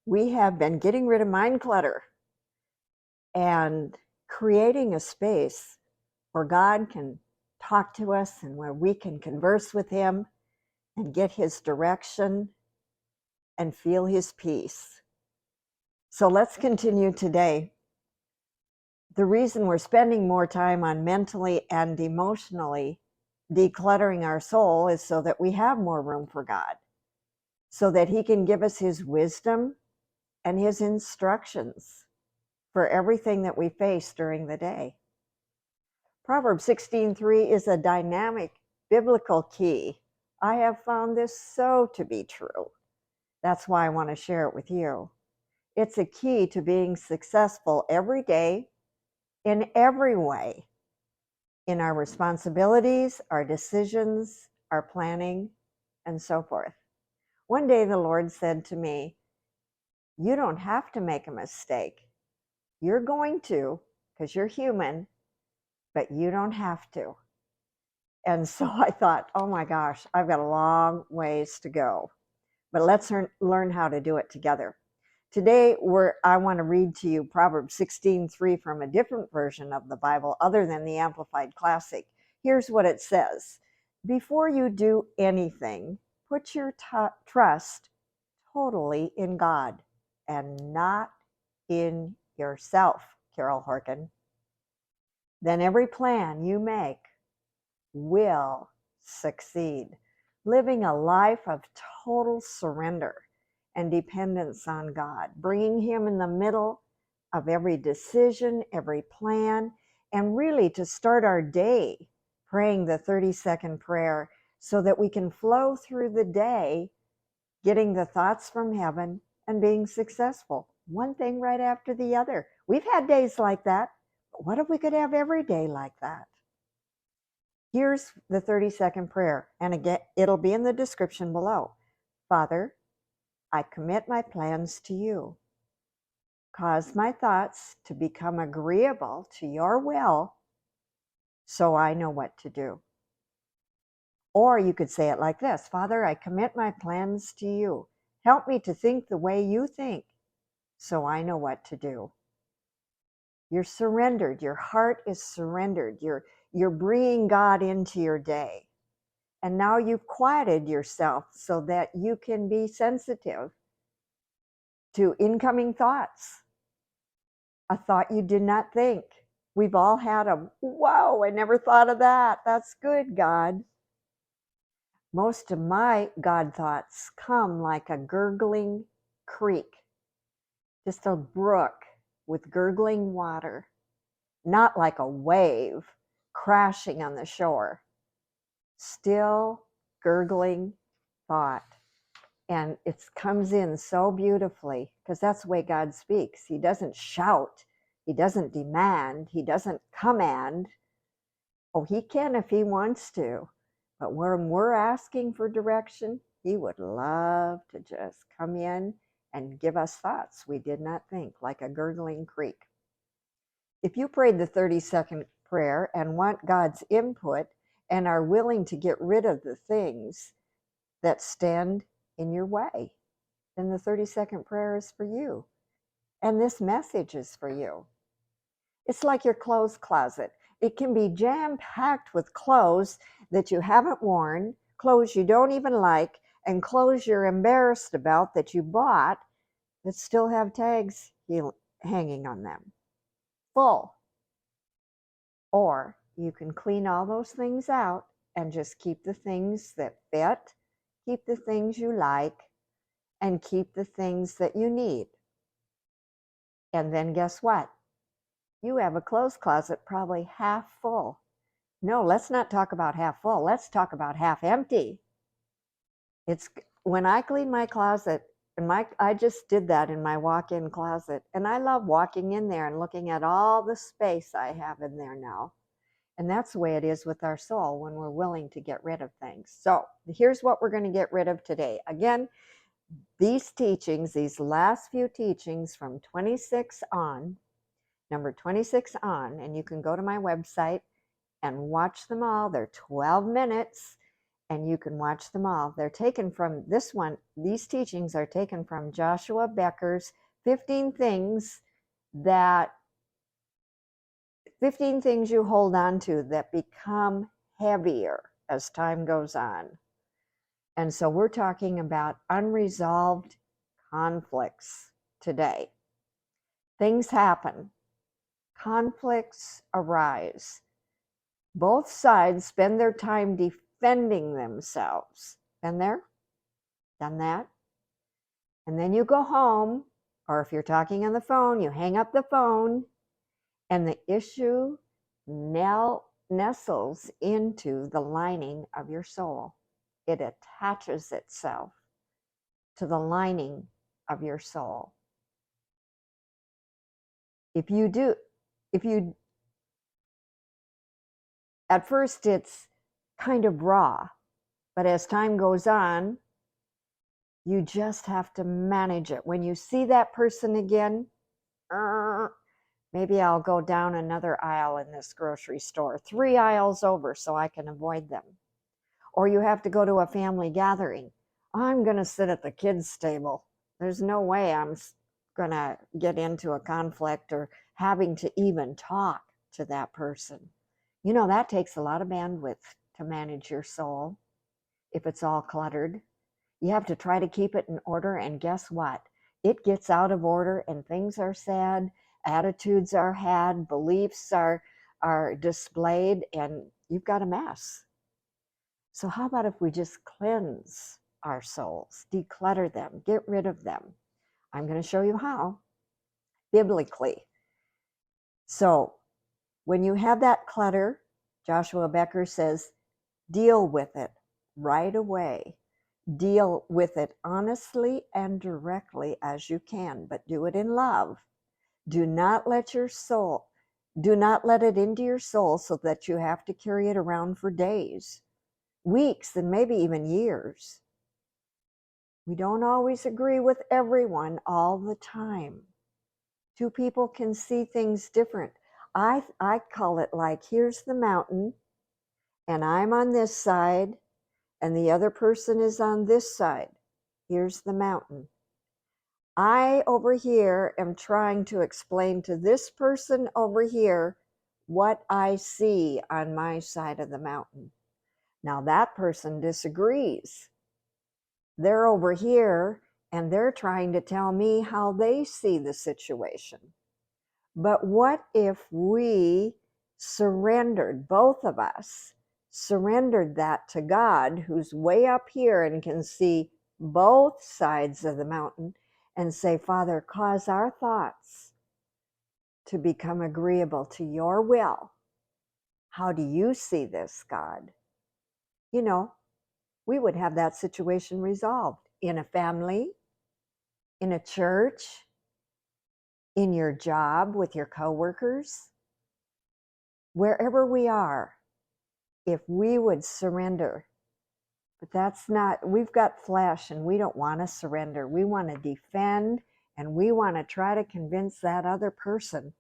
We have been getting rid of mind clutter and creating a space where God can talk to us and where we can converse with Him and get His direction and feel His peace. So let's continue today. The reason we're spending more time on mentally and emotionally decluttering our soul is so that we have more room for God, so that He can give us His wisdom and His instructions for everything that we face during the day. Proverbs 16:3 is a dynamic biblical key. I have found this so to be true. That's why I want to share it with you. It's a key to being successful every day, in every way, in our responsibilities, our decisions, our planning, and so forth. One day the Lord said to me, "You don't have to make a mistake. You're going to, because you're human, but you don't have to." And so I thought, oh my gosh, I've got a long ways to go. But let's learn how to do it together. Today, I want to read to you Proverbs 16:3 from a different version of the Bible other than the Amplified Classic. Here's what it says. Before you do anything, put your trust totally in God and not in yourself, Karol Horken. Then every plan you make will succeed. Living a life of total surrender and dependence on God, bringing Him in the middle of every decision, every plan, and really to start our day praying the 30-second prayer so that we can flow through the day, getting the thoughts from heaven and being successful. One thing right after the other. We've had days like that, but what if we could have every day like that? Here's the 30-second prayer, and again, it'll be in the description below. Father, I commit my plans to you. Cause my thoughts to become agreeable to your will so I know what to do. Or you could say it like this. Father, I commit my plans to you. Help me to think the way you think so I know what to do. You're surrendered. Your heart is surrendered. You're bringing God into your day. And now you've quieted yourself so that you can be sensitive to incoming thoughts. A thought you did not think. We've all had a, whoa, I never thought of that. That's good, God. Most of my God thoughts come like a gurgling creek, just a brook with gurgling water, not like a wave crashing on the shore. Still gurgling thought. And it comes in so beautifully because that's the way God speaks. He doesn't shout. He doesn't demand. He doesn't command. Oh, He can if He wants to. But when we're asking for direction, He would love to just come in and give us thoughts we did not think, like a gurgling creek. If you prayed the 30-second prayer and want God's input and are willing to get rid of the things that stand in your way, then the 30-second prayer is for you. And this message is for you. It's like your clothes closet. It can be jam-packed with clothes that you haven't worn, clothes you don't even like, and clothes you're embarrassed about that you bought that still have tags hanging on them. Full. Or you can clean all those things out and just keep the things that fit, keep the things you like, and keep the things that you need. And then guess what? You have a clothes closet probably half full. No, let's not talk about half full. Let's talk about half empty. It's when I clean my closet, and I just did that in my walk-in closet, and I love walking in there and looking at all the space I have in there now. And that's the way it is with our soul when we're willing to get rid of things. So here's what we're going to get rid of today. Again, these teachings, these last few teachings from 26 on, number 26 on, and you can go to my website and watch them all. They're 12 minutes, and you can watch them all. They're taken from this one. These teachings are taken from Joshua Becker's 15 things that 15 things you hold on to that become heavier as time goes on. And so we're talking about unresolved conflicts today. Things happen. Conflicts arise. Both sides spend their time defending themselves. Been there? Done that? And then you go home, or if you're talking on the phone, you hang up the phone, and the issue nestles into the lining of your soul. It attaches itself to the lining of your soul. If you, at first it's kind of raw, but as time goes on, you just have to manage it. When you see that person again, maybe I'll go down another aisle in this grocery store, 3 aisles over, so I can avoid them. Or you have to go to a family gathering. I'm going to sit at the kids' table. There's no way I'm going to get into a conflict or having to even talk to that person. You know, that takes a lot of bandwidth to manage your soul if it's all cluttered. You have to try to keep it in order, and guess what? It gets out of order and things are said, attitudes are had, beliefs are displayed, and you've got a mess. So how about if we just cleanse our souls, declutter them, get rid of them? I'm going to show you how, biblically. So when you have that clutter, Joshua Becker says, deal with it right away. Deal with it honestly and directly as you can, but do it in love. Do not let it into your soul so that you have to carry it around for days, weeks, and maybe even years. We don't always agree with everyone all the time. Two people can see things different. I call it like, here's the mountain, and I'm on this side, and the other person is on this side. Here's the mountain. I over here am trying to explain to this person over here what I see on my side of the mountain. Now that person disagrees. They're over here and they're trying to tell me how they see the situation. But what if we surrendered, both of us, surrendered that to God, who's way up here and can see both sides of the mountain, and say, Father, cause our thoughts to become agreeable to your will. How do you see this, God? You know, we would have that situation resolved in a family, in a church, in your job with your coworkers, wherever we are, if we would surrender. But that's not, we've got flesh and we don't want to surrender. We want to defend, and we want to try to convince that other person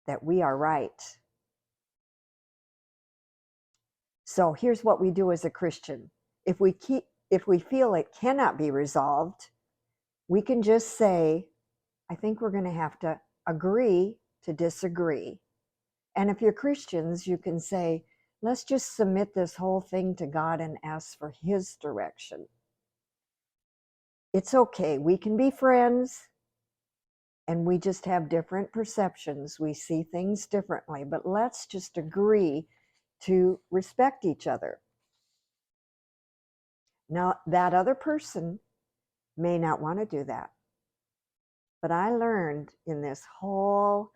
that we are right. So here's what we do as a Christian. If we feel it cannot be resolved, we can just say, I think we're going to have to agree to disagree. And if you're Christians, you can say, let's just submit this whole thing to God and ask for His direction. It's okay. We can be friends, and we just have different perceptions. We see things differently, but let's just agree to respect each other. Now, that other person may not want to do that. But I learned in this whole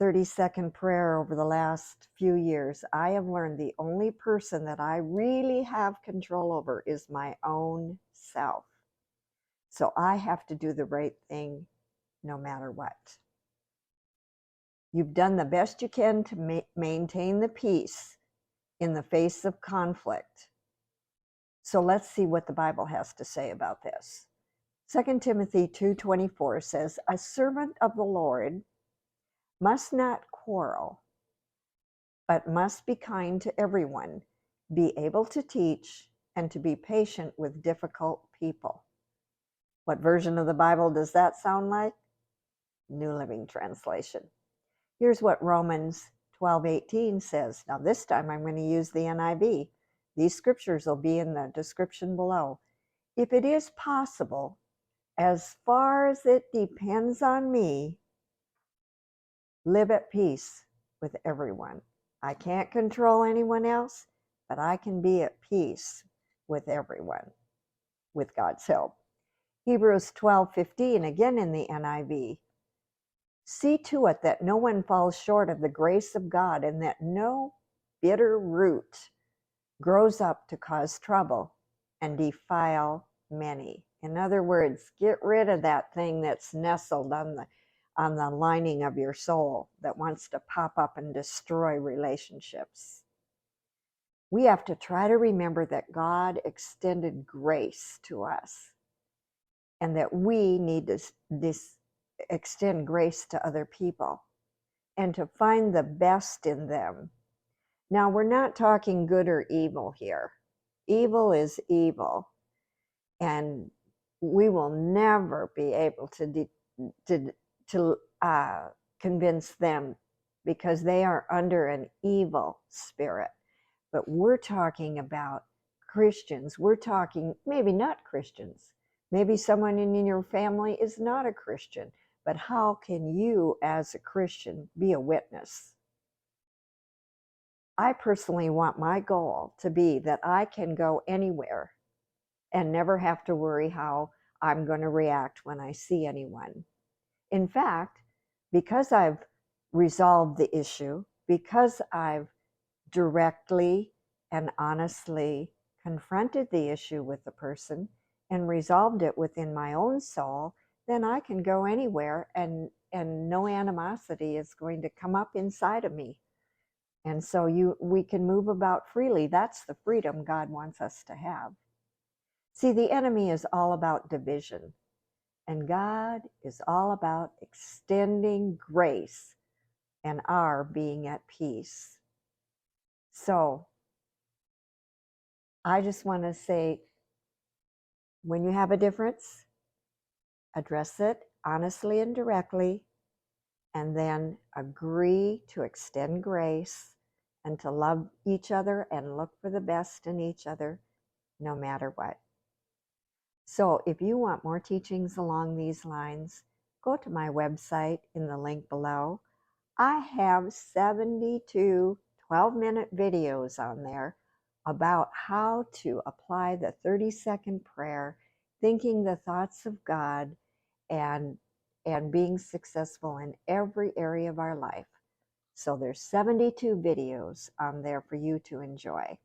30-second prayer over the last few years, I have learned the only person that I really have control over is my own self. So I have to do the right thing no matter what. You've done the best you can to maintain the peace in the face of conflict. So let's see what the Bible has to say about this. 2 Timothy 2:24 says, a servant of the Lord must not quarrel, but must be kind to everyone, be able to teach, and to be patient with difficult people. What version of the Bible does that sound like? New Living Translation. Here's what Romans 12:18 says. Now this time I'm going to use the NIV. These scriptures will be in the description below. If it is possible, as far as it depends on me, live at peace with everyone. I can't control anyone else, but I can be at peace with everyone with God's help. Hebrews 12:15, again in the NIV. See to it that no one falls short of the grace of God, and that no bitter root grows up to cause trouble and defile many. In other words, get rid of that thing that's nestled on the lining of your soul that wants to pop up and destroy relationships. We have to try to remember that God extended grace to us, and that we need to extend grace to other people and to find the best in them. Now, we're not talking good or evil here. Evil is evil, and we will never be able to convince them, because they are under an evil spirit. But we're talking about Christians. We're talking maybe not Christians. Maybe someone in your family is not a Christian, but how can you as a Christian be a witness? I personally want my goal to be that I can go anywhere and never have to worry how I'm going to react when I see anyone. In fact, because I've resolved the issue, because I've directly and honestly confronted the issue with the person and resolved it within my own soul, then I can go anywhere, and no animosity is going to come up inside of me. And so we can move about freely. That's the freedom God wants us to have. See, the enemy is all about division, and God is all about extending grace and our being at peace. So I just want to say, when you have a difference, address it honestly and directly, and then agree to extend grace and to love each other and look for the best in each other, no matter what. So if you want more teachings along these lines, go to my website in the link below. I have 72 12-minute videos on there about how to apply the 30-second prayer, thinking the thoughts of God, and being successful in every area of our life. So there's 72 videos on there for you to enjoy.